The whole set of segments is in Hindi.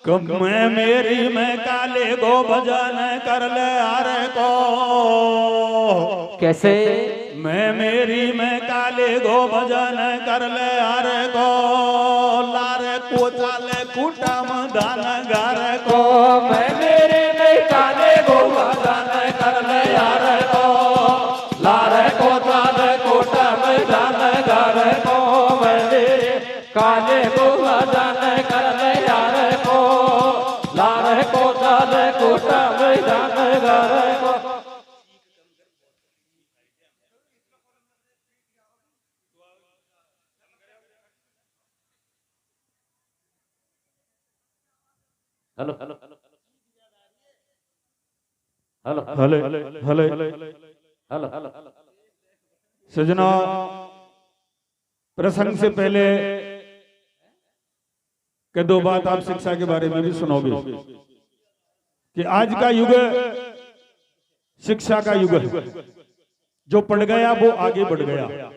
मैं मेरी मैं काले गो भजन कर ले आरे को। कैसे? मैं मेरी मैं काले गो भजन कर ले आरे को। लारे को चाले कुटम दान गार को। मैं मेरे में काले गो भजन कर ले आरे को। लारे को चाले कुटम दान गार को। मैं मेरे काले गो भजन कर ले आरे को। लारे को चाले कुटम दान गार को। हेलो हेलो हेलो हले हले हेलो हेलो सजना, प्रसंग से पहले के दो बात आप शिक्षा के बारे में भी सुनोगे कि आज का युग शिक्षा का युग है। जो पढ़ गया वो आगे बढ़ गया।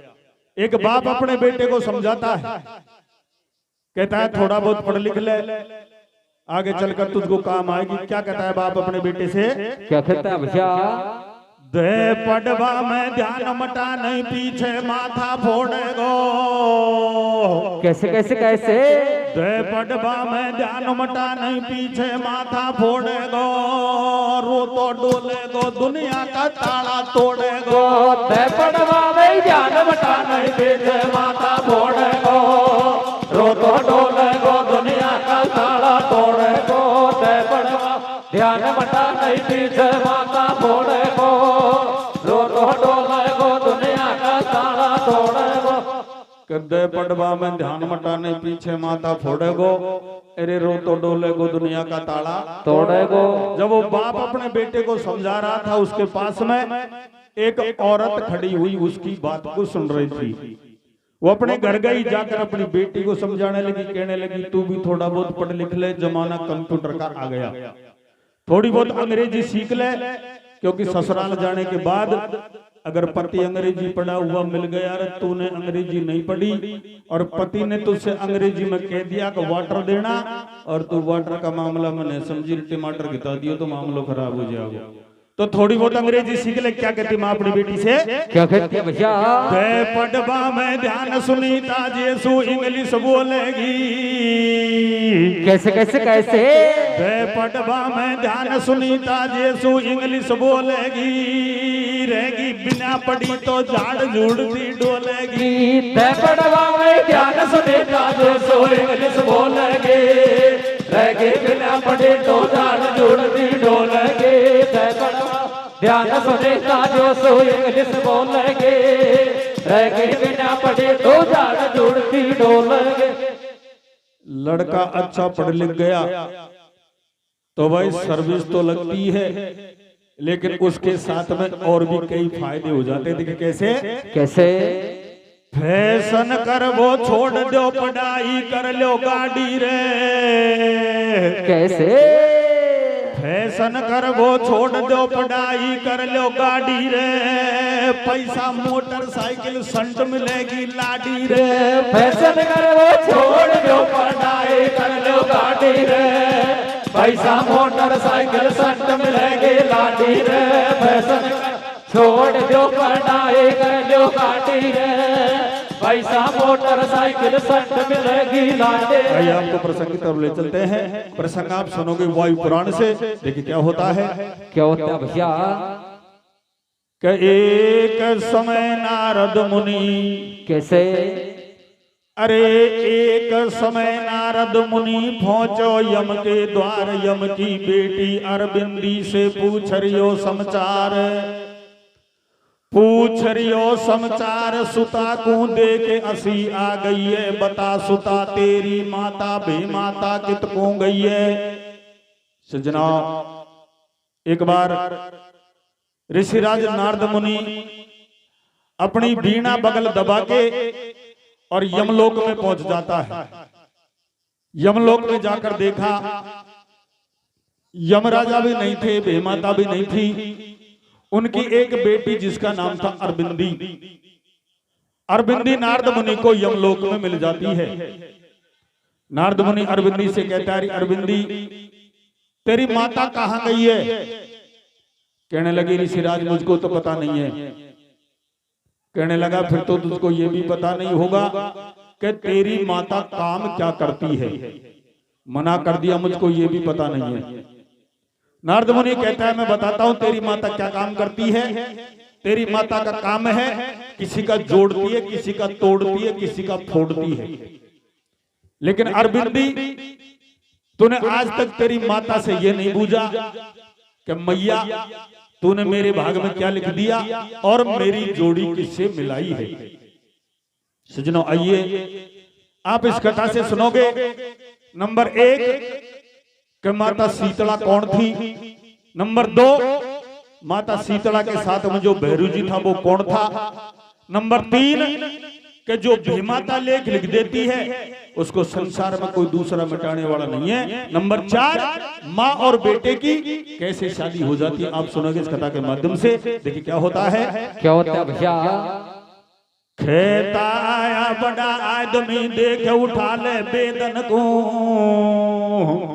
एक बाप अपने बेटे को समझाता है, कहता है थोड़ा बहुत पढ़ लिख ले, आगे चलकर तुझको काम आएगी। क्या कहता है बाप अपने बेटे से? क्या कहता है भैया? दे पढ़वा में ध्यान मटा नहीं, पीछे माथा फोड़ेगो। कैसे कैसे कैसे? दे पढ़वा में ध्यान मटा नहीं, पीछे माथा फोड़ेगो। रो तो डोलेगो, दुनिया का ताला तोड़ेगो। दे पढ़वा में ध्यान मटा नहीं, पीछे माथा फोड़ेगो। रो तो डोलेगो, दुनिया का ताला तोड़ेगो। दे पढ़वा ध्यान मटा नहीं, पीछे माथा फोड़ेगो। रो तो डोलेगो, दुनिया का ताला तोड़ेगो। दे पढ़वा में ध्यान मटाने, पीछे माथा फोड़ेगो। अरे रो तो डोलेगो, दुनिया का ताला तोड़ेगो। जब वो बाप अपने बेटे को समझा रहा था, उसके पास में एक औरत खड़ी हुई, उसकी बात को सुन रही थी। वो अपने घर गई, जाकर अपनी बेटी को समझाने लगी, कहने लगी तू भी थोड़ा बहुत पढ़ लिख ले, जमाना कंप्यूटर का आ गया। थोड़ी बहुत अंग्रेजी सीख ले, क्योंकि ससुराल जाने के बाद अगर पति अंग्रेजी पढ़ा हुआ मिल गया, अरे तूने अंग्रेजी नहीं पढ़ी और पति ने तुझसे अंग्रेजी में कह दिया कि वाटर देना, और तू वाटर का मामला मैंने समझी टमाटर गिता दियो तो मामला खराब हो जाएगा। तो थोड़ी बहुत अंग्रेजी सीख ले। क्या कहती माँ अपनी बेटी से? क्या कहती है भैया? दे पढ़वा में ध्यान सुनीता जेसु इंग्लिश बोलेगी। कैसे कैसे कैसे? दे पढ़वा में ध्यान सुनीता जेसु इंग्लिश बोलेगी। रहेगी बिना पढ़ी तो झाड़ झूड़ती डोलेगी। दे पढ़वा में ध्यान सुनीता जेसु इंग्लिश बोलेगी। रहेगी बिना पढ़ी तो झाड़ झूड़ती डोलेगी। दे पढ़वा ध्यान सुनीता जेसु इंग्लिश बोलेगी। रहेगी बिना पढ़ी तो झाड़ झूड़ती डोलेगी। लड़का अच्छा पढ़ लिख गया तो भाई सर्विस तो लगती है, लेकिन उसके साथ में और भी कई फायदे हो जाते। देखिए कैसे कैसे? फैशन कर वो छोड़ दो, पढ़ाई कर लो गाड़ी रे। कैसे? फैशन कर वो छोड़ दो, पढ़ाई कर लो गाड़ी रे। पैसा मोटरसाइकिल संट मिलेगी लाडी रे। फैशन कर वो छोड़ दो, पढ़ाई कर लो गाड़ी रे। पैसा मोटरसाइकिल संट मिलेगी लाडी रे। फैशन छोड़ दो, पढ़ाई कर लो गाड़ी रे। पैसा मोटरसाइकिल संट मिलेगी लाडी। आइए आपको प्रसंग की तरफ ले चलते हैं। प्रसंग आप सुनोगे वायु पुराण से। देखिए क्या होता है। क्या होता है भैया? कि एक समय नारद मुनि। कैसे? अरे एक समय नारद मुनि पहुंचो यम के द्वार। यम की बेटी अरविंदी से पूछ रियो समाचार। पूछ रियो समाचार, सुता को दे के असी आ गई है। बता सुता तेरी माता भी माता कित को गई है। सजना, एक बार ऋषिराज नारद मुनि अपनी वीणा बगल दबा के और यमलोक में पहुंच जाता है। यमलोक में जाकर देखा, यमराजा भी नहीं थे, बेमाता भी नहीं थी। उनकी एक बेटी जिसका नाम था अरविंदी। अरविंदी नारद मुनि को यमलोक में मिल जाती है। नारद मुनि अरविंदी से कहता है, अरविंदी तेरी माता कहाँ गई है? कहने लगी, ऋषिराज मुझको तो पता नहीं है। कहने लगा, फिर तो तुझको ये भी पता नहीं होगा कि तेरी माता काम क्या करती है। मना कर दिया, मुझको ये भी पता नहीं है। नारद मुनि कहता है, मैं बताता हूं तेरी माता क्या काम करती है। तेरी माता का काम है किसी का जोड़ती है, किसी का तोड़ती है, किसी का फोड़ती है। लेकिन अरविंदी तूने आज तक तेरी माता से ये नहीं पूछा कि मैया तूने मेरे भाग में क्या लिख दिया और मेरी जोड़ी किससे मिलाई है। सज्जनों आइए, आप इस कथा से सुनोगे नंबर 1 कि माता शीतला कौन थी। नंबर 2, माता शीतला के साथ में जो भैरू जी था वो कौन था। नंबर 3 कि जो भीमाता लेख लिख देती है उसको संसार में कोई दूसरा मिटाने वाला नहीं है। नंबर 4, माँ और बेटे की कैसे शादी हो जाती है। आप सुनोगे इस कथा के माध्यम से। देखिए क्या होता है। क्या होता है भैया? खेता आया बड़ा आदमी देखे उठा ले बेदन को।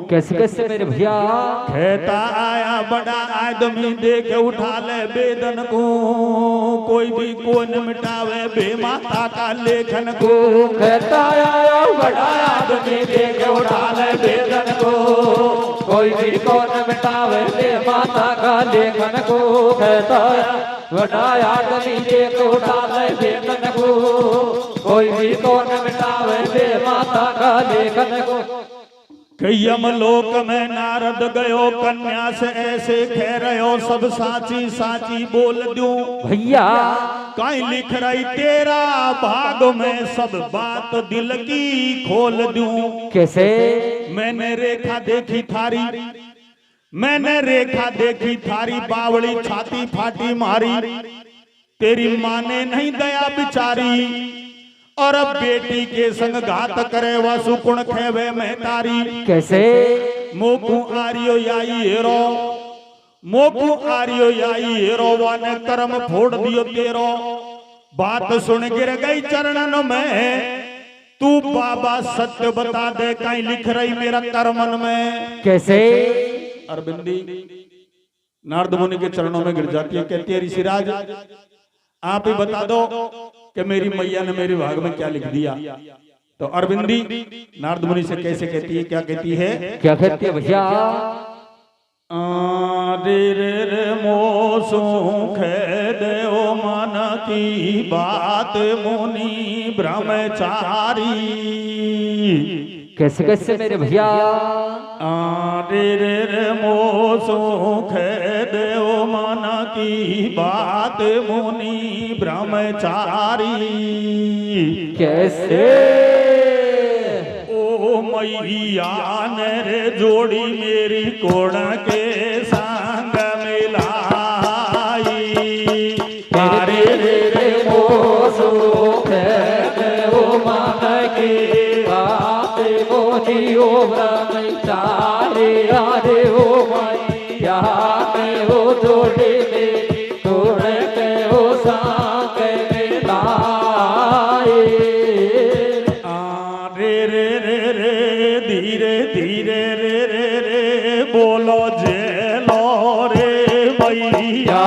कैसे कैसे मेरे भैया? खेता आया बड़ा आदमी देखे उठा ले बेदन को। कोई भी कौन मिटावे बे माता का लेखन को। खेता आया बड़ा आदमी देखे उठा ले बेदन को। कोई भी कौन मिटावे बे माता का लेखन को। खेता बड़ा आदमी देखे उठा ले बेदन को। कोई भी कौन मिटावे बे माता का लेखन को। यमलोक में नारद गयो कन्या से ऐसे कह रहे सब साची साची बोल दूं। भैया कहीं लिख रही तेरा भाग में सब बात दिल की खोल दूं। कैसे? मैंने रेखा देखी थारी, मैंने रेखा देखी थारी बावड़ी छाती फाटी मारी। तेरी माँ ने नहीं दया बिचारी और अब बेटी के संग घात करे वासु कुण खेवे में तारी। कैसे? मोकू आर्यो याई हेरो, मोकू आर्यो याई हेरो वाने कर्म फोड़ दियो तेरो। बात सुन गिर गई चरणन में, तू बाबा सत्य बता दे कहीं लिख रही मेरा कर्मन में। कैसे? अरविंदी नारद मुनि के चरणों में गिर जाती है, कहती है ऋषिराज आप ही बता दो कि मेरी मैया ने मेरे भाग में क्या लिख दिया। तो अरविंदी नारद मुनि से कैसे कहती है, क्या कहती है? क्या कहती है भैया? रे रे रे मोसू देव मन की बात मुनि ब्रह्मचारी। कैसे कैसे मेरे भैया? रे रे रे मोसू देव मन की बात मुनि ब्रह्मचारी। कैसे? ओ मैया ने रे जोड़ी मेरी कोण के संग मिलाई। रे रे रे मोसू देव मन की बात मुनि ब्रह्मचारी। अरे ओ मैया ने वो जोड़ी मेरी कोण के वो संग मिलाई। रे रे रे रे धीरे धीरे रे रे रे बोलो जेलो रे मैया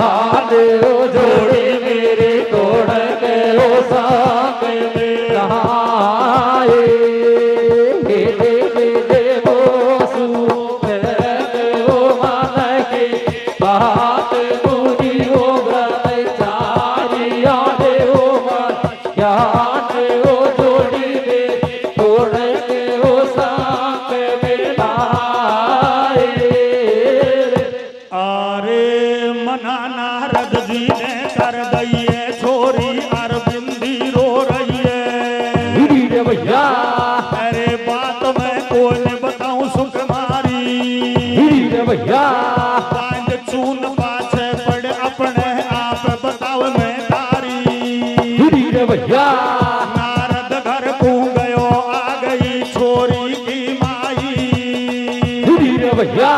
ने वो जोड़ी मेरी कोण के वो संग मिलाई। बात मुनि हो ब्रह्मचारी। आने हो मैया ने वो जोड़ी में तोड़ के वो सांप मिलाए। अरे मना नारद जी ने कर दई है छोरी अरविंदी रो रही है। भैया अरे बात मैं कोई नहीं बताऊं सुकुमारी। भैया चून पाछे पड़े अपने आप बताओ मैं तारी। भैया नारद घर को गयो आ गई छोरी की माई। भैया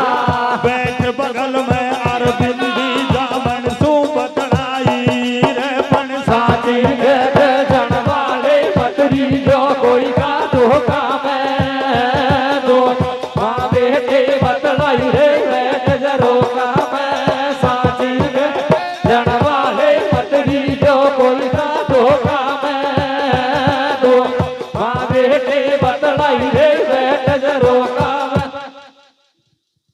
बैठ बगल में अरविंदी जामन सू बतलाई रे पन साची जन वाले पतरी जो कोई का धोखा में।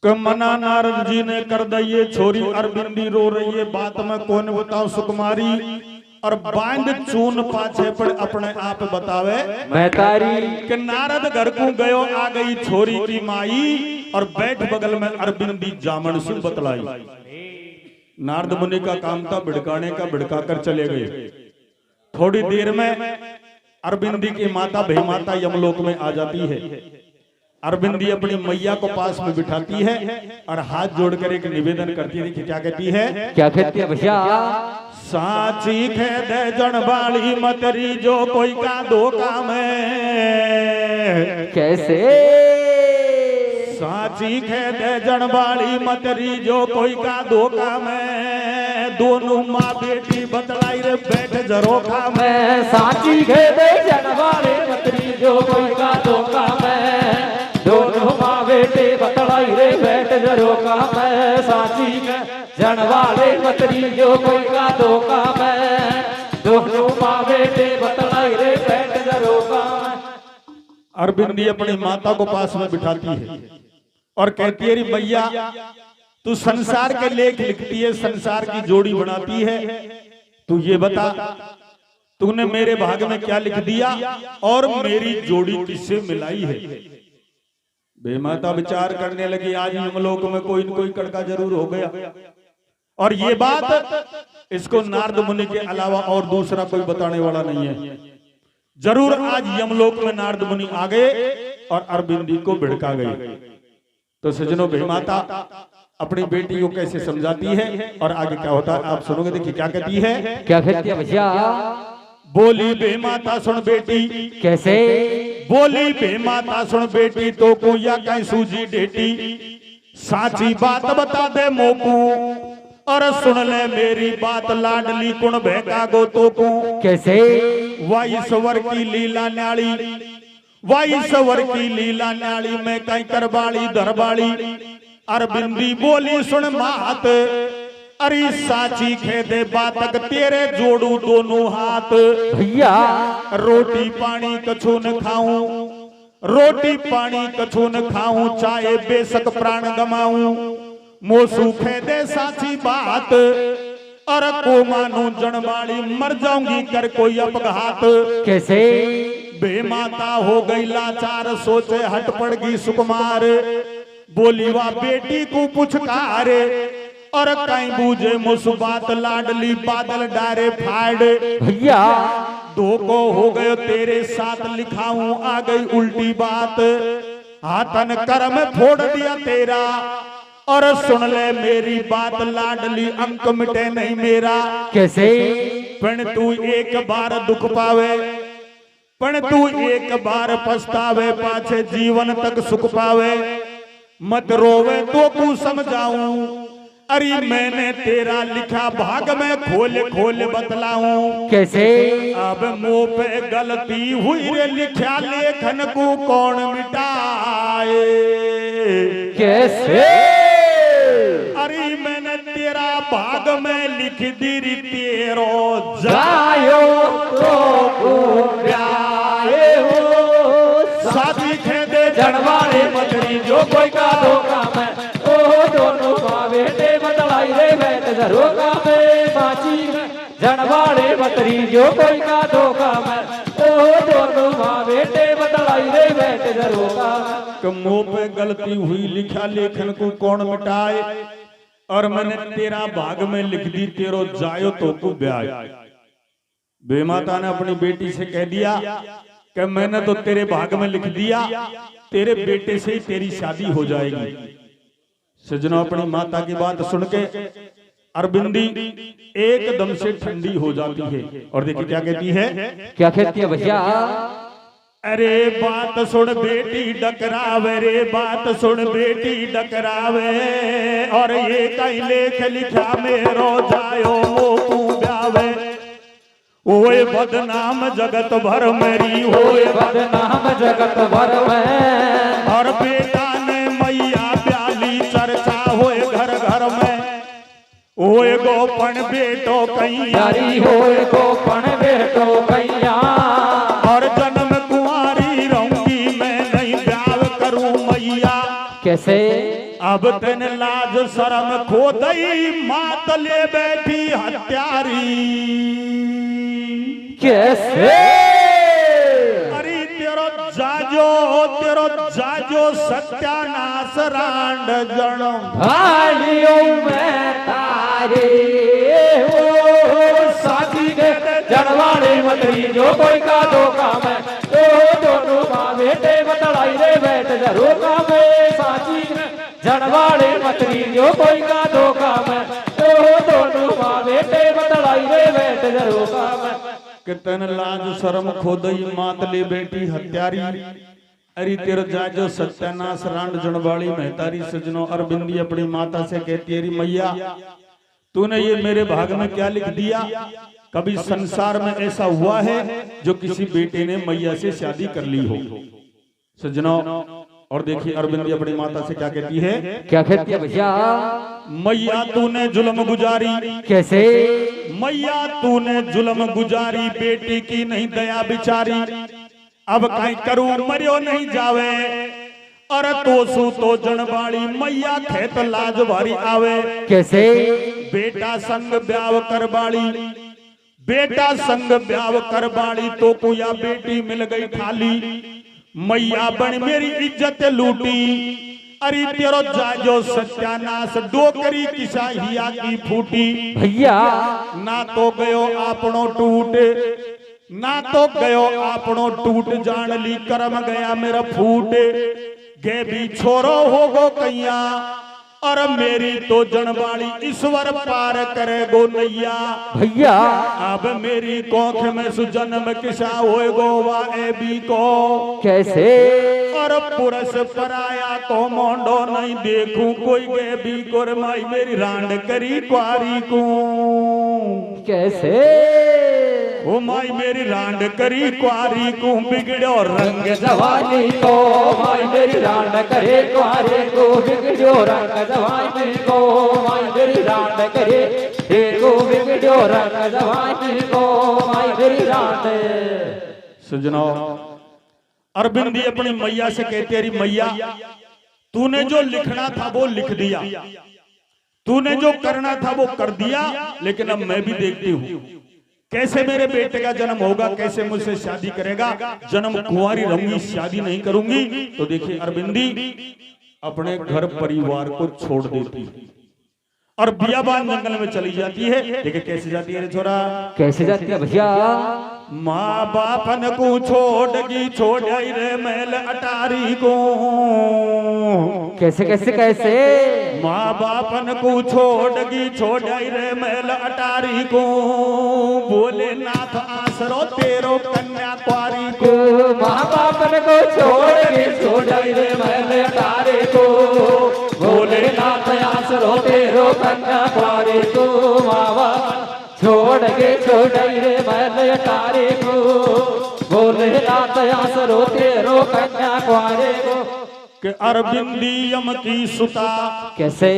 कि मना नारद जी ने कर दिए, छोरी अरविंदी रो रही है, बात में कौन बताओ सुकुमारी, और बांध चून पाछे पर अपने आप बतावे मैं तारी। कि नारद घर को गयो, आ गई छोरी की माई, और बैठ बगल में अरविंदी जामन सिंह बतलाई। नारद मुनि का काम था भिड़काने का, भिड़का कर चले गए। थोड़ी देर में अरविंदी की माता भेमाता यमलोक में आ जाती है। अरविंदी अपनी मैया को पास में बिठाती है और हाथ जोड़कर एक निवेदन करती है। क्या कहती है? क्या कहती है भैया? साची खेद जनबाली मतरी जो कोई का धोखा में। कैसे? साची खेद जनबाली मतरी जो कोई का धोखा में, दोनों माँ बेटी बतलाई रे बैठ जरोखा में। साची खेद जनबाली मतरी जो कोई का धोखा में, दोनों माँ बेटे बतलाई रे बैठ जरोखा में। साची जनवाले मतरी जो कोई का धोखा में, दोनों माँ बेटे बतलाई रे बैठ जरोखा में। अरविंदी अपनी माता को पास में बिठाती है और कहती है, भैया तू संसार के लेख लिखती है, संसार की जोड़ी बनाती है, तू ये बता तूने मेरे भाग में क्या लिख दिया और मेरी जोड़ी किससे मिलाई है। बेमाता विचार करने लगी, आज यमलोक में कोई न कोई कड़का जरूर हो गया, और ये बात इसको नारद मुनि के अलावा और दूसरा कोई बताने वाला नहीं है। जरूर आज यमलोक में नारद मुनि आ गए और अरविंदी को भिड़का गए। तो सज्जनों, बेमाता अपनी बेटी को कैसे समझाती है और आगे क्या होता है आप सुनोगे। देखिए क्या कहती है? क्या कहती है भैया? बोली बेमाता सुन बेटी। कैसे? बोली बेमाता सुन बेटी, तो को या कहीं सूझी डेटी, साची बात बता दे मोकू, और सुन ले मेरी बात लाडली कुण बहका गो तो को। कैसे? वाईश्वर की लीला न्याली, वाईश्वर की लीला न्याली में कहीं करबाड़ी दरबाड़ी। अरविंदी बोली सुन मात, अरे साची खेदे बातक तेरे जोड़ू दोनों हाथ। भैया रोटी पानी कछु न खाऊं, रोटी पानी कछु न खाऊं, चाहे बेशक प्राण गमाऊं, मोसू खेदे साची बात, और को मानू जनबाड़ी मर जाऊंगी कर कोई अपघात। कैसे? बेमाता हो गई लाचार, सोचे हट पड़ गई सुकुमार, बोली वाह बेटी को पुचकार, और कहीं बूझे मुसबात लाडली बादल डारे फाड़। भैया दो को हो गए तेरे साथ लिखाऊं, आ गई उल्टी बात, हाथन कर्म फोड़ दिया तेरा, और सुन ले मेरी बात लाडली अंक मिटे नहीं मेरा। कैसे? पण तू एक बार दुख पावे, पण तू एक बार पछतावे, पाछे जीवन तक सुख पावे, मत रोवे तो तू समझाऊं, अरे मैंने तेरा लिखा भाग में खोल खोल बतलाऊं। कैसे? अब मुंह पे गलती हुई रे, लिखा लेखन को कौन मिटाए। कैसे? अरे मैंने तेरा भाग में लिख दी री तेरो जायो तो ब्याए हो, शादी खेदे जनवाले मतरी जो कोई का धोखा में, ओ दोनों माँ बेटे बतलाई रे बैठ जरोखा में। साची जनवाले मतरी जो कोई का धोखा में, ओ दोनों माँ बेटे बतलाई रे बैठ जरोखा में। मुंह पे गलती हुई लिखा लेखन को कौन मिटाए, और मैंने तेरा भाग में लिख दी तेरो जायो तो को ब्याह। बेमाता ने अपनी बेटी से कह दिया कि मैंने तो तेरे भाग में लिख दिया, तेरे बेटे से ही तेरी शादी हो जाएगी। सज्जनों, अपनी माता की बात सुन के अरविंदी एकदम से ठंडी हो जाती है और देखिए क्या कहती है। क्या कहती है भैया? अरे बात सुन बेटी डकरावे, रे बात सुन बेटी डकरावे, और ये कई लेख लिखा मेरो जायो मोकू ब्यावे। ओए बदनाम जगत भर मेरी, ओए बदनाम जगत भर में, और बेटा ने मैया प्याली चर्चा होए घर घर में। ओए गोपन बेटो कैया, होए गोपन बेटो कैया, और जन्म कुंवारी रहूंगी मैं नहीं ब्याह करूं मैया। कैसे? अब तन लाज शर्म खो दई मात ले बैठी हत्यारी। कैसे? अरे तेरो जाजो सत्यानाश रांड जन्म भाइयों में तारे साथी के जनवाड़े मंत्री जो कोई का दो काम है तो दोनों माँ बेटे बतलाई रे बैठ जरो काम है साथी जनवाड़े मंत्री जो कोई का दो काम है तो दोनों माँ बेटे बतलाई रे बैठ जरो काम है। कितन लाज शर्म खोदई मात ले बेटी हत्यारी। अरे तेरा जाजो सत्यानाश रांड जनवाड़ी महतारी। सजनों अरविंदी अपनी माता से कहती अरे मैया तूने ये मेरे भाग में क्या लिख दिया। कभी संसार में ऐसा हुआ है जो किसी बेटे ने मैया से शादी कर ली हो। सजनों और देखिए अरविंदी अपनी माता से क्या कहती है। क्या कहती है भैया? मैया तूने जुल्म गुजारी। कैसे? मैया तूने जुल्म गुजारी बेटी की नहीं दया बिचारी। अब कहीं करूं मरियो नहीं जावे और तो सू तो जनबाड़ी मैया खेत लाज भारी आवे। कैसे? बेटा संग ब्याव करबाड़ी। बेटा संग ब्याव करबाड़ी तो कुया बेटी मिल गई थाली। मैया बन मेरी इज्जत लूटी। अरे तेरो जाजो सत्यानाश डोकरी किसा हिया की फूटी। भैया ना तो गयो आपनो टूट ना तो गयो आपनो टूट जान ली करम गया मेरा फूट। गे भी छोरो हो गो कैया और मेरी तो जनवाड़ी ईश्वर पार करे गो नैया। भैया अब मेरी कोख में सुजन्म किसा होए गो वाए भी को। कैसे? और पुरस पराया को मोंडो नहीं देखूं कोई गे भी कोर माई मेरी रांड करी क्वारी को। कैसे? ओ माई मेरी रांड करी क्वारी को बिगड़ो रंग जवानी को माई मेरी रांड करे क्वारे को बिगड़ो रंग जवानी को माई मेरी रांड करे को बिगड़ो रंग जवानी को माई मेरी रांड। सजनों अरविंदी अपनी मैया से कहती अरे मैया तूने जो लिखना था वो लिख दिया। तूने जो करना था वो कर दिया। लेकिन अब मैं भी देखती हूँ कैसे मेरे बेटे का जन्म होगा कैसे मुझसे शादी करेगा। जन्म कुंवारी रहूंगी शादी नहीं करूंगी। तो देखिए अरविंदी अपने घर परिवार को छोड़ देती और बियाबान जंगल में चली जाती है। देखिए कैसे जाती है रे छोरा। कैसे जाती है भैया? माँ बापन को छोड़गी छोड़ आई रे मैल अटारी को। कैसे कैसे कैसे? माँ बापन को छोड़गी छोड़ आई रे मैल अटारी को। बोले नाथ आसरो तेरो कन्या कुआरी को। माँ बापन को छोड़ आई रे मैल अटारी को। बोले नाथ आसरो तेरो कन्या कुआरी को। माँ बाप छोड़ आई रे मैल अटारी को। बोले नाथ आसरो तेरो कन्या कुआरी को। के अरविंदी यम की सुता। कैसे?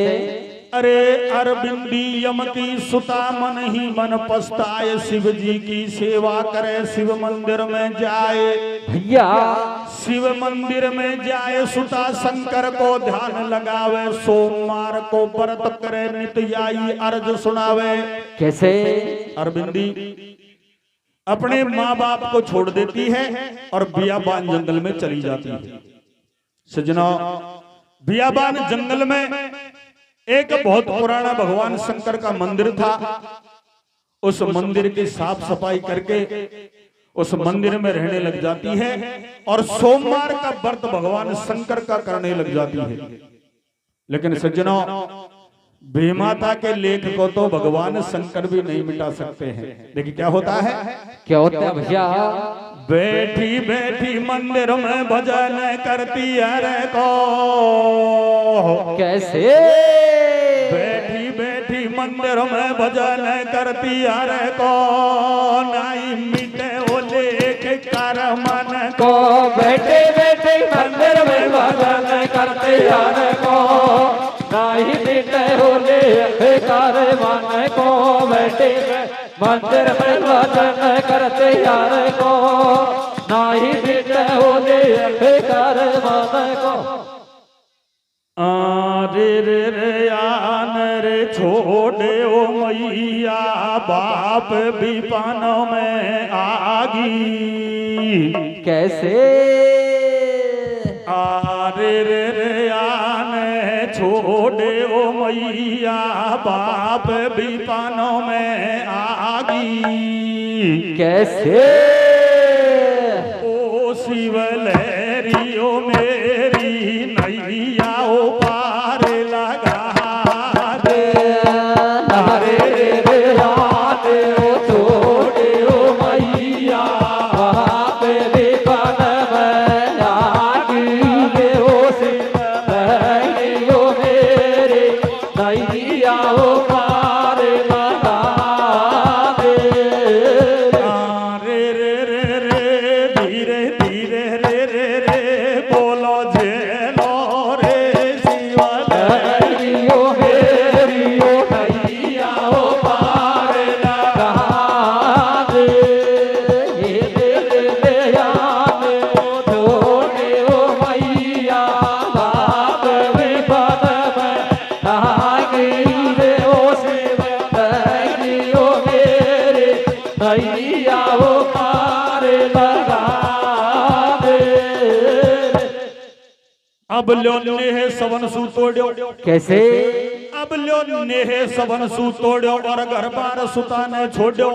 अरे अरविंदी यम की सुता मन ही मन पछताए। शिव जी की सेवा करे शिव मंदिर में जाए। भैया शिव मंदिर में जाए सुता शंकर को ध्यान लगावे। सोमवार को व्रत करे नित्य आई अर्ज सुनावे। कैसे? अरविंदी अपने माँ बाप को छोड़ देती है और बियाबान जंगल में चली जाती है। सजना बियाबान जंगल में एक बहुत पुराना भगवान शंकर का मंदिर था। उस मंदिर की साफ सफाई करके उस मंदिर में रहने लग जाती है और सोमवार का व्रत भगवान शंकर का करने लग जाती है। लेकिन सज्जनों भीमाता के लेख को तो भगवान शंकर भी नहीं मिटा सकते हैं। देखिए क्या होता है। क्या होता है भैया? बैठी बैठी मंदिर में भजन करती है रे को। कैसे? बैठी बैठी मंदिर में भजन करती है रे को। नहीं मिटे ओ लेख कर मन को। बैठे बैठे मंदिर में भजन करते रे को। नहीं मिटे हो लेख कर मन को। बैठे मंदिर में भजन करते यार को। नहीं मिटे हो लेख कर मन को। रे आन रे छोड़े ओ मैया बाप भी पानों में आगी। कैसे रे आन छोड़े ओ मैया बाप भी पानों में आगी। कैसे ओ शिवलहरियो मेरी नैया ओ पार लगा दे। रे आने ओ छोड़े ओ मैया बाप भी बन में आगी। ओ शिवलहरियो मेरी नैया ओ पार लगा दे। धीरे धीरे रे बोलो झेलो रे शिवलहरियो मेरी ओ नैया ओ पार लगा दे। रे आने ओ छोड़े ओ मैया बाप भी बन में आगी। ओ शिवलहरियो मेरी नैया ओ पार लगा दे। अब लो नेह सवन सू तोड़ो। कैसे अब लो नेह सवन सू तोड़ो और घर बार सुता ने छोड़ो।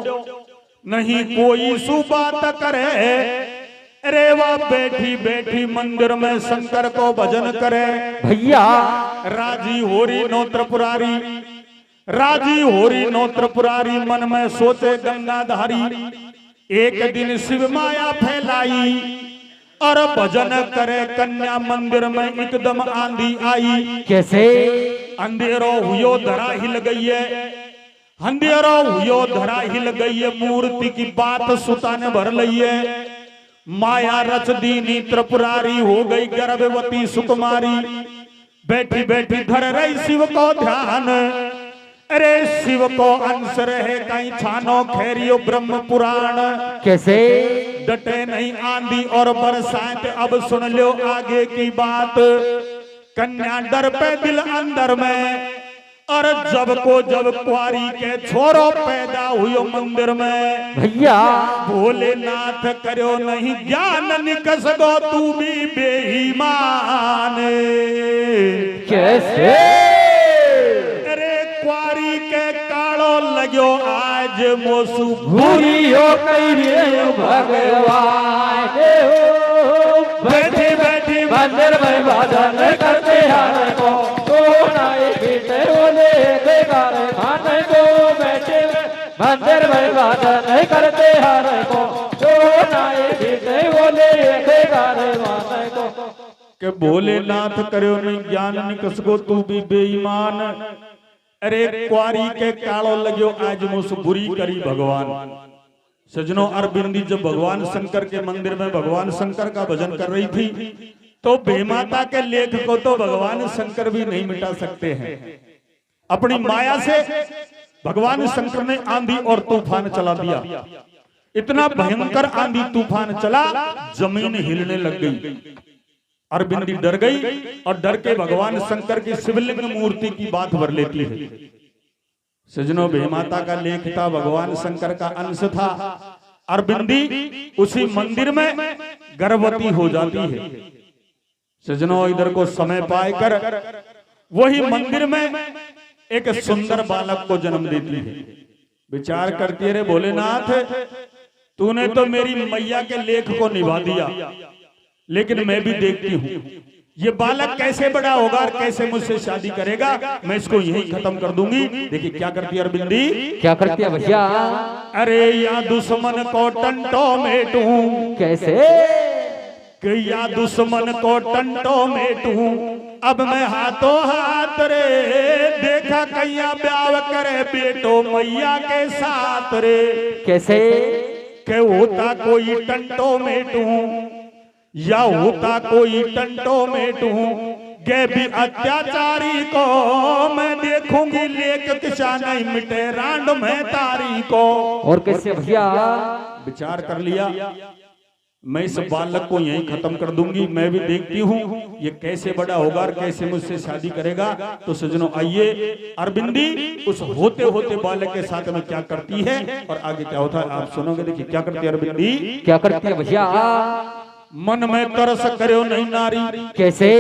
नहीं कोई सु बात करे रे वाह बैठी बैठी मंदिर में शंकर को भजन करे। भैया राजी होरी नो त्रिपुरारी राजी होरी नो त्रिपुरारी मन में सोचे गंगाधारी। एक दिन शिव माया फैलाई और भजन करे कन्या मंदिर में एकदम आंधी आई। कैसे अंधेरो हुयो धरा हिल गई है। अंधेरो हुयो धरा हिल गई है। मूर्ति की बात सुता ने भर लई है। माया रच दीनी त्रिपुरारी हो गई गर्भवती सुकुमारी। बैठी बैठी धर रही शिव को ध्यान। अरे शिव को अंश रहे कहीं छानो खैरियो ब्रह्म पुराण। कैसे डटे नहीं आंधी और बरसात। अब सुन लो आगे की बात। कन्या डर पे दिल अंदर में और जब को जब कुआरी के छोरो पैदा हुयो मंदिर में। भैया भोलेनाथ करो नहीं ज्ञान निकस गो तू भी बेईमान। कैसे अरे कुआरी के कालो लगो आज मोसू भूरी हो कई भगवान बैठी बैठी मंदिर में भजन करते हर को सोनाए बेटे बोले बेकार खाने को। बैठे मंदिर में भजन करते हर को सोनाए बेटे बोले बेकार खाने को। के भोलेनाथ करो नहीं ज्ञान निकस गो तू भी बेईमान। अरे कुआरी के कालो लगो आज मुस बुरी करी भगवान। सजनों अरबिंदी जब भगवान शंकर के मंदिर में भगवान शंकर का भजन कर रही थी तो बेमाता के लेख को तो भगवान शंकर भी नहीं मिटा सकते हैं। अपनी माया से भगवान शंकर ने आंधी और तूफान चला दिया। इतना भयंकर आंधी तूफान चला जमीन हिलने लग गई। अरबिंदी डर गई और डर के भगवान शंकर की शिवलिंग मूर्ति की बात भर लेती है। सजनों बेमाता का लेख था भगवान शंकर का अंश था। अरबिंदी उसी मंदिर में गर्भवती हो जाती है। सजनों इधर को समय पाकर वही मंदिर में एक सुंदर बालक को जन्म देती है। विचार करती है रे भोलेनाथ तूने तो मेरी मैया के लेख को निभा दिया लेकिन मैं भी देखती हूँ ये बालक कैसे बड़ा होगा और कैसे मुझसे शादी करेगा। मैं इसको यही खत्म कर दूंगी। देखिए क्या करती है अरबिंदी। क्या करती है भैया। अरे या दुश्मन को टंटो मेटूं। कैसे कि या दुश्मन को टंटो मेटूं। अब मैं हाथों हाथ रे देखा कैया ब्याह करे बेटो मैया के साथ रे। कैसे के होता कोई टंटो मेटूं या होता कोई टंटो मेटूं। गे भी अत्याचारी को मैं देखूंगी लेख किसा नहीं मिटे रांड में तारी को। और कैसे भैया। विचार कर लिया मैं इस बालक को यहीं खत्म कर दूंगी, मैं भी देखती हूँ ये कैसे बड़ा होगा और कैसे मुझसे शादी करेगा। तो सज्जनों आइए, अरविंदी उस होते होते बालक के साथ में क्या करती है और आगे क्या होता है आप सुनोगे। देखिए क्या करती है अरविंदी। क्या करती है भैया। मन में तरस करो नहीं नारी। कैसे।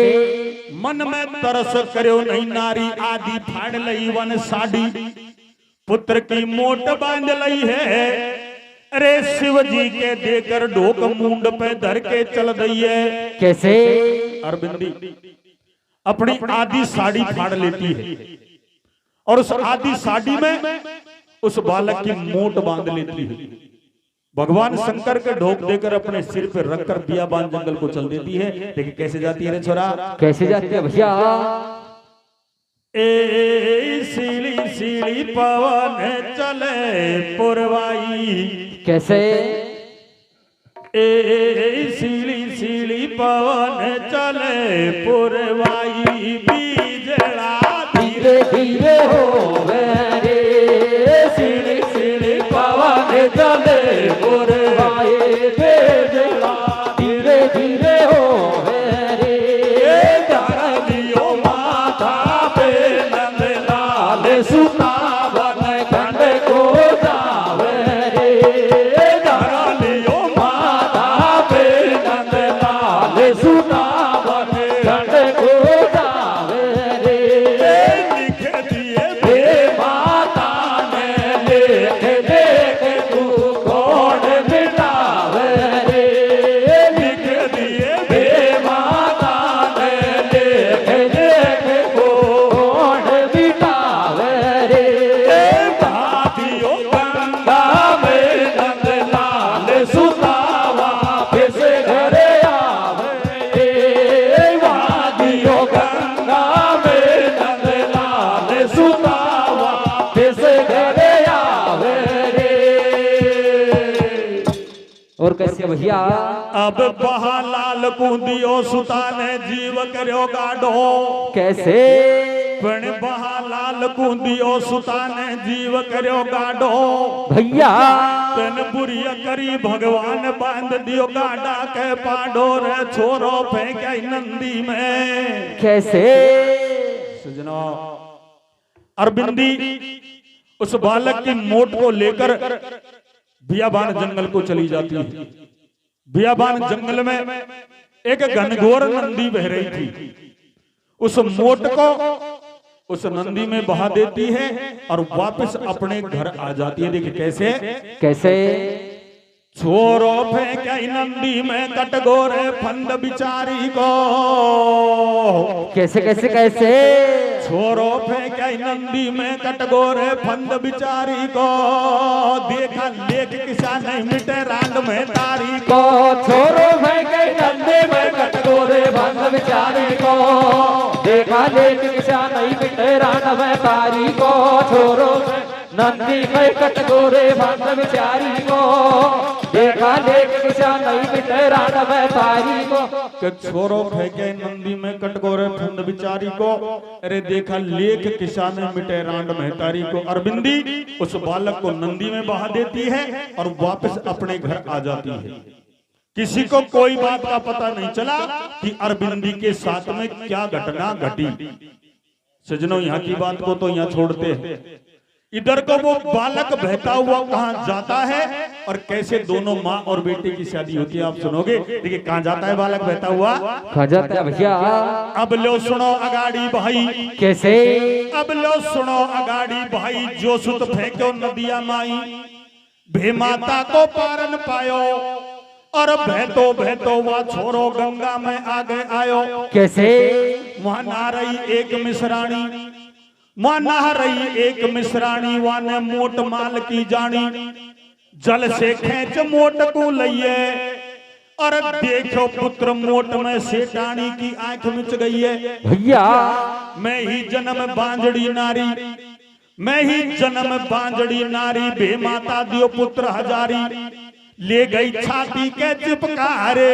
मन में तरस करो नहीं नारी, आदि फाड़ लई वन साड़ी, पुत्र की मोट बांध लई है, अरे शिव जी के देकर ढोक मुंड पे धर के चल दई है। कैसे। अरविंदी अपनी आधी साड़ी फाड़ लेती है और उस आधी साड़ी में उस बालक की मोट बांध लेती है। भगवान शंकर के ढोक देकर अपने सिर पे रखकर बियाबान जंगल को चल देती है। देखिए कैसे जाती है रे छोरा। कैसे जाती है भैया। ए सीली सीली पवन चले पुरवाई। कैसे। ए सीली सीली पवन चले पुरवाई, बीजड़ा धीरे धीरे हो रे, सीली सीली पवन चले पुरवाई, बीजड़ा धीरे धीरे हो रे, धरलियो माथा पे नंद लाल सुतावन खंड को जावे रे, धरलियो माता पे नंद लाल सुतावन खंड को जावे रे, लिख दिए हे माता ने लेख देख तू कौन मिटावे रे, लिख दिए हे माता ने लेख देख तू कौन मिटावे रे, भादियो गंगा में नंद लाल सुतावा फिस घरे आवे रे, वादियो गंगा में नंद लाल सुतावा फिस घरे आवे रे। और कैसे भैया। अब बहा लाल कूदियो सुताने जीव करो गाढ़ो। कैसे। पण बहा लाल कूदियो सुताने जीव करो गाढ़ो, भैया। तन बुरिया करी भगवान बांध दियो गाड़ा के पाडो, रे छोरो फेंका नंदी में। कैसे। सजना अरविंदी उस बालक की मोट को लेकर बियाबान जंगल को चली जाती है। बियाबान जंगल में एक घनघोर नंदी बह रही थी। उस मोट को उस नंदी में बहा देती है और वापस अपने घर आ जाती है। देखिए कैसे। कैसे। छोरो फेंका नंदी में कटगोरे फंद बिचारी को। कैसे कैसे कैसे। छोरो फेंका नंदी में कटगोरे फंद बिचारी को, देखा लेख किसान नहीं मिटे रांड में तारी को। छोरो फेंके नंदी में कटगोरे फंद बिचारी को, देखा लेख किसान नहीं मिटे रांड में तारी को। छोरो नंदी में कटगोरे फंद बिचारी को, देखा लेख किसान नहीं मिटे रांड में तारी को। छोरो फेंके नंदी में कटगोरे फंद बिचारी को, अरे देखा लेख किसान मिटे रांड महतारी को। अरविंदी उस बालक को नंदी में बहा देती है और वापस अपने घर आ जाती है। किसी को कोई बात का पता नहीं चला कि अरविंदी के साथ में क्या घटना घटी। सजनों यहाँ की बात को तो यहाँ छोड़ते हैं, इधर को वो बालक बहता हुआ कहाँ जाता है और कैसे दोनों माँ और बेटे की शादी होती है आप सुनोगे। देखिए कहाँ जाता है बालक बहता हुआ। कहाँ जाता है भैया। अब लो सुनो अगाड़ी भाई। कैसे। अब लो सुनो अगाड़ी भाई, जो सुत फेंको नदिया माई, भे माता को पारन पायो और बहतो वह छोरो गंगा में आगे आयो। कैसे। वहां नहा रही एक मिश्राणी, वहां नहा रही एक मिश्राणी, वाने मोट माल की जानी, जल से खेच मोट को लइए और देखो पुत्र मोट में सेठानी की आंख मिच गई है। भैया। मैं ही जन्म बांजड़ी नारी, मैं ही जन्म बांजड़ी नारी, बे माता दियो पुत्र हजारी, ले गई छाती के चिपकारे,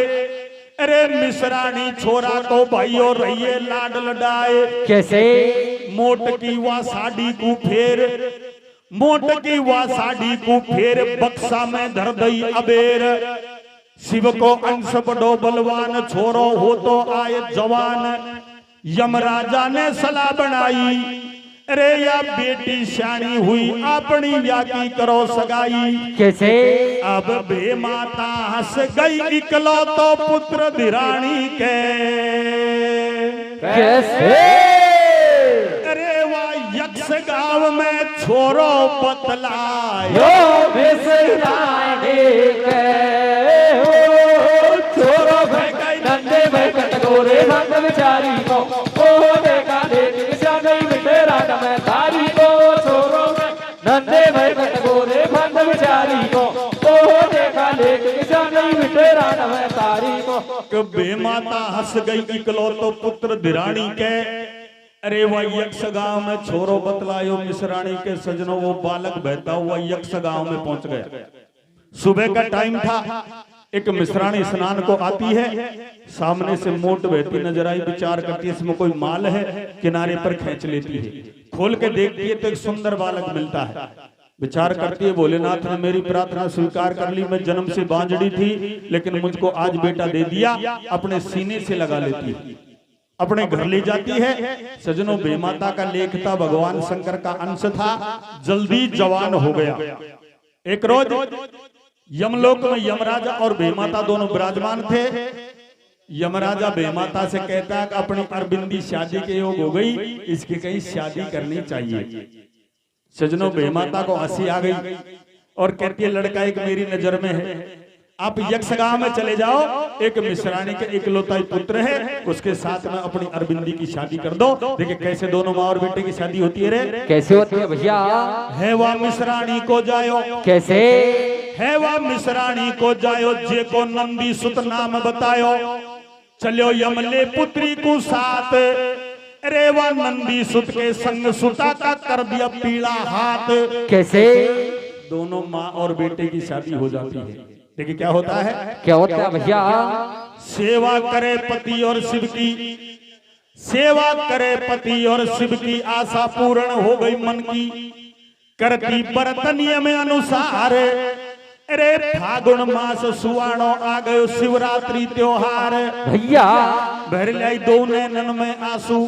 अरे मिश्राणी छोरा को भाइयों रहिए लाड लडाए। कैसे। मोट की वा साड़ी को फेर, मोट की वा साड़ी को फेर, बक्सा में धर दई अबेर, शिव को अंश बड़ो बलवान, छोरो हो तो आए जवान। यमराजा ने सलाह बनाई, अरे या बेटी श्याणी हुई अपनी या की करो सगाई। कैसे? अब बे माता हंस गई, इकलो तो पुत्र धिराणी के। कैसे? अरे वाह यक्ष गांव में छोरो बतलायो, छोरो नंदे भाई कटगोरे भंग विचारी को, ओ देखा देख नहीं मिटेरा मैं तारी को। छोरो नंदे भाई कटगोरे भंग विचारी को, ओ देखा देख नहीं मिटेरा मैं तारी को। कबे माता हंस गई, इकलो तो पुत्र धिराणी के। अरे वह यक्ष गांव में छोरो बतलायो, मिश्राणी के सजनों वो बालक बहता हुआ यक्ष गांव में पहुंच गया। सुबह का टाइम था, एक मिश्राणी स्नान को आती है, सामने से मोट बहती नजर आई, विचार करती है इसमें कोई माल है, किनारे पर खींच लेती है। खोल के देखती है तो एक सुंदर बालक मिलता है। विचार करती है भोलेनाथ ने मेरी प्रार्थना स्वीकार कर ली, मैं जन्म से बांझड़ी थी लेकिन मुझको आज बेटा दे दिया। अपने सीने से लगा लेती है, अपने घर ले जाती है। सजनों बेमाता का लेख था, भगवान शंकर का अंश था, जल्दी जवान हो गया। एक रोज यमलोक में यमराजा और बेमाता दोनों विराजमान थे। यमराजा बेमाता से कहता है कि अपनी अरबिंदी शादी के योग हो गई, इसकी कहीं शादी करनी चाहिए। सजनों बेमाता को हंसी आ गई और कहती है लड़का एक मेरी नजर में है, आप यक्ष गांव में चले जाओ, एक मिश्राणी के इकलौता पुत्र है, उसके साथ में अपनी अरबिंदी की शादी कर दो। देखिए कैसे दोनों माँ और बेटे की शादी होती है रे। कैसे होती है भैया? है वह मिश्राणी को जायो। कैसे? है वह मिश्राणी को जायो, जे को नंदी सुत नाम बतायो। चलो यमले पुत्री को साथ, अरे वह नंदी सुत के संग सुता का कर दिया पीला हाथ। कैसे? दोनों माँ और बेटे की शादी हो जाती है। देखिए क्या होता है, क्या होता है भैया? सेवा करे पति और शिव की, सेवा करे पति और शिव की, आशा पूर्ण हो गई मन की। करती व्रत नियम अनुसार, अरे फागुन मास सुवाणो आ गयो शिवरात्रि त्योहार। भैया भर लाई दो नैनन में आंसू,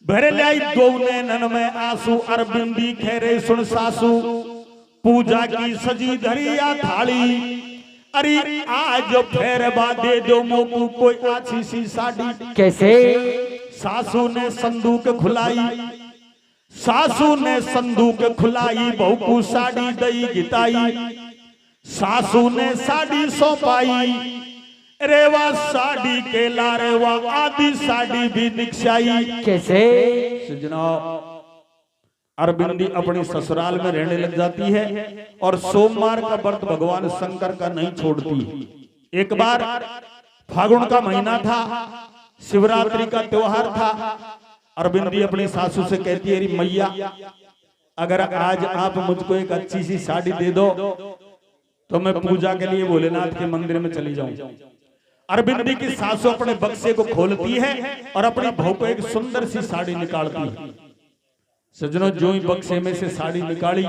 भर लाई दो नैनन में आंसू, अरबिंदी खेरे सुन सासू। पूजा की सजी धरिया थाली, अरे आज फेर दे दो मोकू कोई अच्छी सी साड़ी। कैसे? सासू ने संदूक खुलाई, सासू ने संदूक खुलाई, बहू को साड़ी दई गिताई। सासू ने साड़ी सौंपाई, अरे वाह साड़ी के लारे वाह आदि साड़ी भी निकसाई। कैसे? जनाब अरबिंदी अपनी ससुराल में रहने लग जाती है और सोमवार का व्रत भगवान शंकर का नहीं छोड़ती। एक बार फागुन का महीना था, शिवरात्रि का त्योहार था। अरबिंदी अपनी सासू से कहती है, अरे मैया अगर आज आप मुझको एक अच्छी सी साड़ी दे दो तो मैं पूजा के लिए भोलेनाथ के मंदिर में चली जाऊं। अरबिंदी की सासू अपने बक्से को खोलती है और अपनी बहू को एक सुंदर सी साड़ी निकालती है। सजनों जो ही बक्से में से साड़ी निकाली,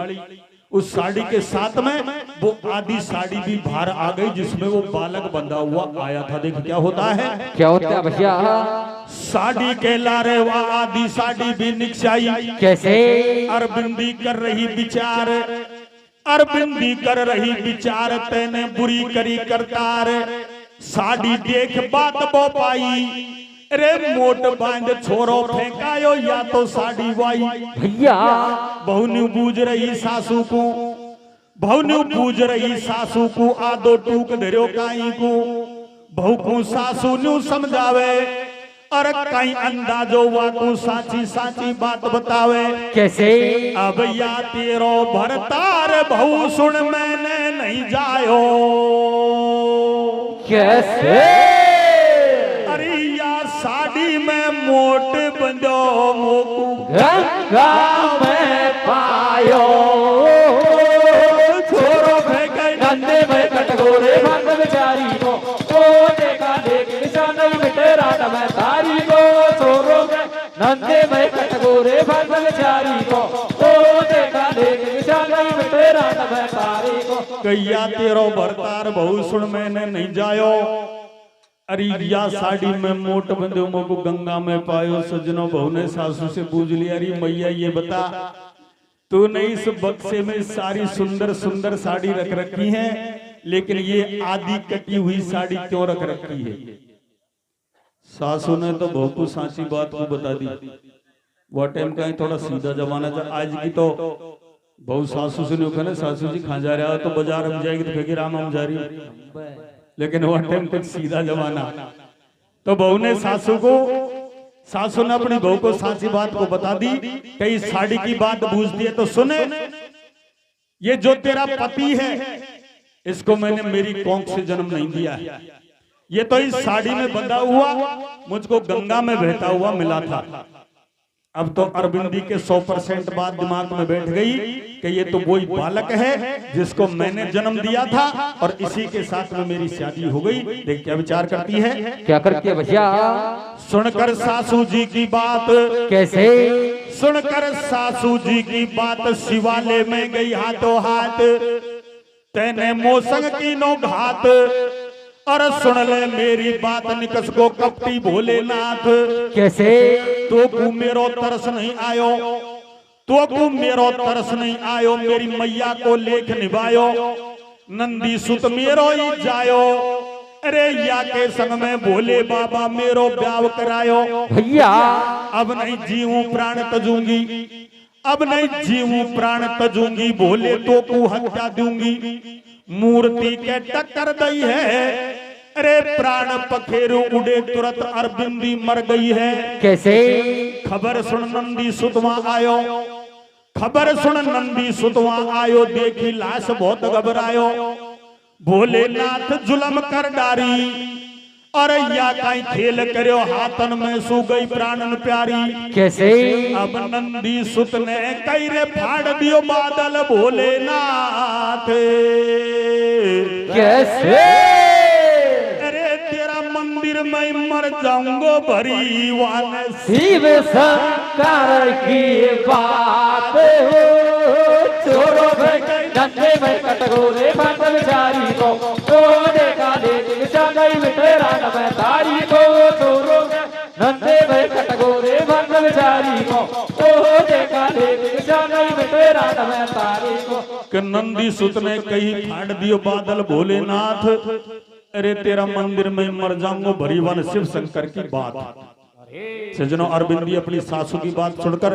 उस साड़ी के साथ में वो आधी साड़ी भी बाहर आ गई जिसमें वो बालक बंधा हुआ आया था। देखो क्या होता है, क्या होता है भैया? साड़ी के लारे वो आधी साड़ी भी निकसाई। कैसे? अरबिंदी कर रही विचार, अरबिंदी कर रही विचार, तेने बुरी करी करतार। साड़ी देख बात बो पाई, अरे मोट बांध छोरो फेंकायो या तो साड़ी वाई। भैया बहू न्यू बूझ रही सासू को, बहू न्यू बूझ रही सासू को, आदो टूक धरो काई को। बहू को सासू न्यू समझावे और कहीं अंदाजो वा को साची साची बात बतावे। कैसे? अब या तेरो भरतार बहू सुन मैंने नहीं जायो। कैसे? अरे या साड़ी में मोट बंदो मोकू गंगा में पायो। छोरो फेंके नंदे में कटगोरे भंग बेचारी को, ओ देखा देख निशान नहीं मिटे रात में तारी को। छोरो नंदे में कटगोरे भंग बेचारी को, ओ देखा देख निशान नहीं मिटे रण में तारी को कैया तेरो भरतार बहु सुन मैंने नहीं जायो। अरे या साड़ी में मोट बंदे को गंगा में पायो। सजनों बहू ने सासू से पूछ लिया, अरे मैया ये बता तूने इस बक्से में सारी सुंदर सुंदर साड़ी रख रखी है, लेकिन ये आधी कटी हुई साड़ी क्यों रख रखी है? सासू ने तो बहू को सांची बात को बता दी। वो टाइम का थोड़ा सीधा जमाना था। आज की तो बहू सासू से नहीं कहना, सासू जी खा जा रहा है तो बाजार हम जाएगी तो कहेगी राम हम जा रही है। लेकिन वो टाइम कुछ सीधा जमाना। तो बहू ने सासू ने अपनी बहू को सांची बात को बता दी। कई साड़ी की बात पूछ दी है तो सुने, ये जो तेरा पति है इसको मैंने मेरी कोंख से जन्म नहीं दिया है। ये तो इस साड़ी में बंधा हुआ मुझको गंगा में बहता हुआ मिला था। अब तो अरविंदी के 100% बात दिमाग में बैठ गई कि ये तो वही बालक है जिसको मैंने जन्म दिया था और इसी के साथ में मेरी शादी हो गई। देख क्या विचार करती है, क्या करती है भैया? सुनकर सासू जी की बात, कैसे? सुनकर सासू जी की बात शिवालय में गई हाथों हाथ। तेने मोसंग की नो घात, और सुन ले मेरी बात निकस को कपटी भोलेनाथ। कैसे? तो को मेरो तरस नहीं आयो, तो को मेरो तरस नहीं आयो, मेरी मैया को लेख निभायो। नंदी सुत मेरो ही जायो, अरे या के संग में भोले बाबा मेरो ब्याह करायो। भैया अब नहीं जीऊं प्राण तजूंगी, अब नहीं जीऊं प्राण तजूंगी, भोले तो को हत्या दूंगी। मूर्ति के टक्कर दई है, अरे प्राण पखेरु उड़े तुरंत अरविंदी मर गई है। कैसे? खबर सुन नंदी सुतवा आयो, खबर सुन नंदी सुतवा आयो, देखी लाश बहुत घबरायो। भोलेनाथ जुलम कर डारी, और या काई खेल करो हाथन में सू गई प्राणन प्यारी। कैसे? अब नंदी सुत ने कई रे फाड़ दियो बादल भोलेनाथ। कैसे? अरे तेरा मंदिर में मर जाऊंगो भरी वान। शिव शंकर की बात हो, छोड़ो धंधे में कटगोरे बंद बिचारी को, तो देखा देख गई तेरा में तारी को। छोड़ो धंधे में कटगोरे बंद बिचारी को, तो देखा देख गई तेरा में तारी को। नंदी सुत ने कही फाड़ दियो बादल भोलेनाथ। अरे तेरा मंदिर में मर जाऊंगो भरी वन शिव शंकर की बात। सजनों अरविंदी अपनी सासू की बात सुनकर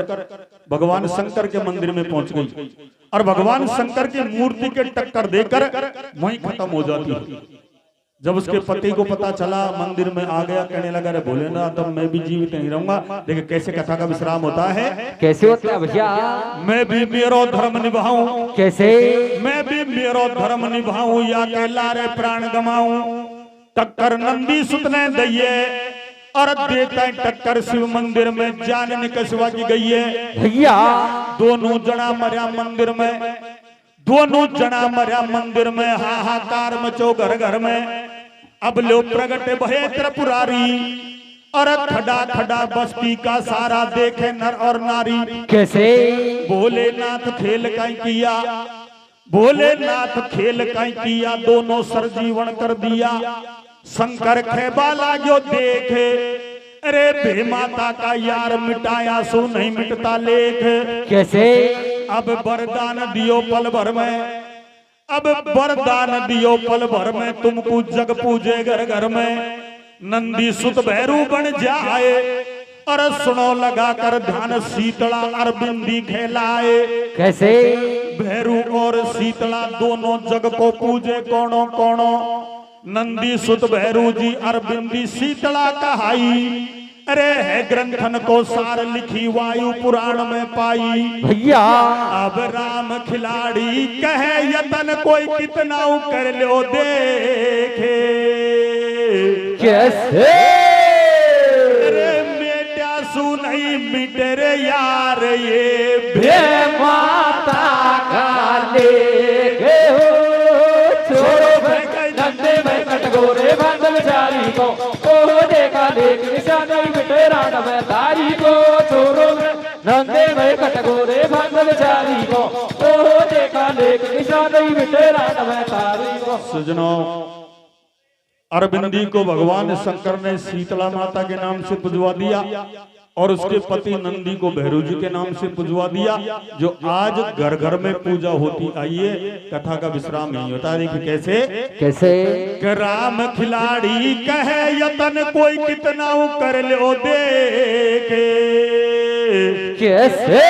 भगवान शंकर के मंदिर में पहुंच गई और भगवान शंकर की मूर्ति के टक्कर देकर वहीं खत्म हो जाती है। जब उसके पति को पता चला मंदिर में आ गया, कहने लगा रे भोलेनाथ तब मैं भी जीवित नहीं रहूंगा। देखिए कैसे कथा का विश्राम होता है। कैसे होता है भैया? मैं भी मेरो धर्म निभाऊं, कैसे? मैं भी मेरो धर्म निभाऊं, या के लारे प्राण गमाऊं। टक्कर नंदी सुत ने दइए और देता टक्कर शिव मंदिर में जान निकसवा की गई है। भैया दोनों जना मरिया मंदिर में, दोनों जना मरिया मंदिर में, हाहाकार मचो घर घर में। अब लो प्रगट भये त्रिपुरारी, और खड़ा खड़ा बस्ती का सारा देखे नर और नारी। कैसे? भोलेनाथ खेल कहीं किया, भोलेनाथ खेल कहीं किया, दोनों सरजीवन कर दिया। शंकर खेबा लागो देखे, अरे भे माता का यार मिटाया सो नहीं मिटता लेख। कैसे? अब वरदान दियो पल भर में, अब वरदान दियो पल भर में, तुमको जग पूजे घर घर में। नंदी सुत भैरू बन जाए, और सुनो लगा कर ध्यान शीतला अरविंदी खेलाए। कैसे? भैरू और शीतला दोनों जग को पूजे कोनो कोनो। नंदी सुत भैरू जी अरविंदी शीतला कहाई, अरे है ग्रंथन को सार लिखी वायु पुराण में पाई। भैया अब राम खिलाड़ी कहे यतन कोई कितना कर लो देखे। कैसे? अरे बेटा सुनई मिटरे यार ये भे माता का लेके हो, छोड़ो धंधे में कटगोरे बंद बिचारी को, ओ देखा देख निशा नहीं मिटे राण में तारी को। छोड़ो धंधे में कटगोरे बंद बिचारी को, ओ देखा देख नहीं बिटे रात में तारी को। सजनों, अरविंदी को भगवान शंकर ने शीतला माता के नाम से पुजवा दिया और उसके पति नंदी को भैरव जी के नाम से पुजवा दिया, जो आज घर घर में पूजा होती आई है। कथा का विश्राम नहीं होता। देखिए कैसे कैसे कि राम खिलाड़ी कहे यतन कोई कितना वो कर लो देखे, कैसे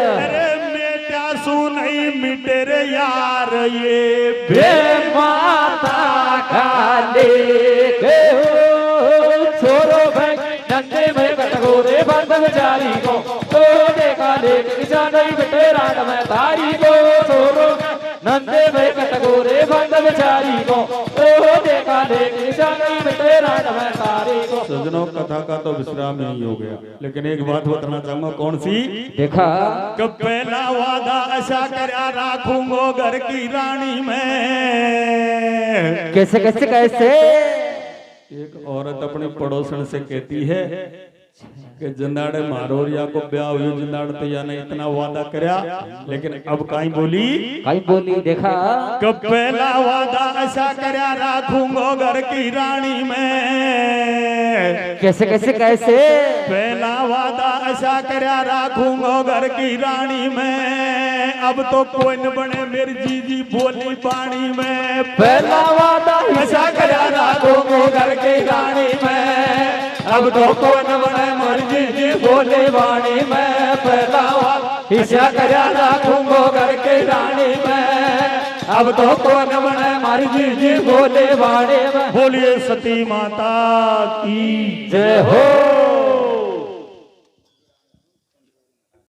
अरे बेटा सुनई मिटे रे यार ये बे माता काले के हो छोरो भाई नंदे में कटगोरे बंद बेचारी को तो देखा देख किसा नहीं बिटे रात में तारी को छोरो नंदे में कटगोरे बंद बेचारी को तो देखा देख किसा नहीं बिटे रात में तारी को। सजनों, कथा का तो विश्राम यही हो गया, लेकिन एक बात बताना चाहूंगा। कौन सी? देखा कब पहला वादा ऐसा करया राखूंगो घर की रानी में। कैसे कैसे कैसे एक औरत अपने पड़ोसन से कहती है कि जंदाड़े मारोरिया को ब्याह हुई, जंदाड़ तो या नहीं इतना वादा करया, लेकिन अब कहीं बोली कहीं बोली। देखा कब पहला वादा ऐसा करया राखूंगो घर की रानी में। कैसे कैसे कैसे पहला वादा ऐसा करया राखूंगो घर की रानी में, अब तो कोई न बने मेरी जीजी बोली पानी में। पहला वादा ऐसा करया राखूंगो घर की रानी में, अब तो कोई न बने मेरी जीजी बोली वाणी में। पहला वादा ऐसा करया राखूंगो घर की रानी में, अब तो कोई न बने मेरी जीजी बोली वाणी में। बोलिए सती माता की जय हो।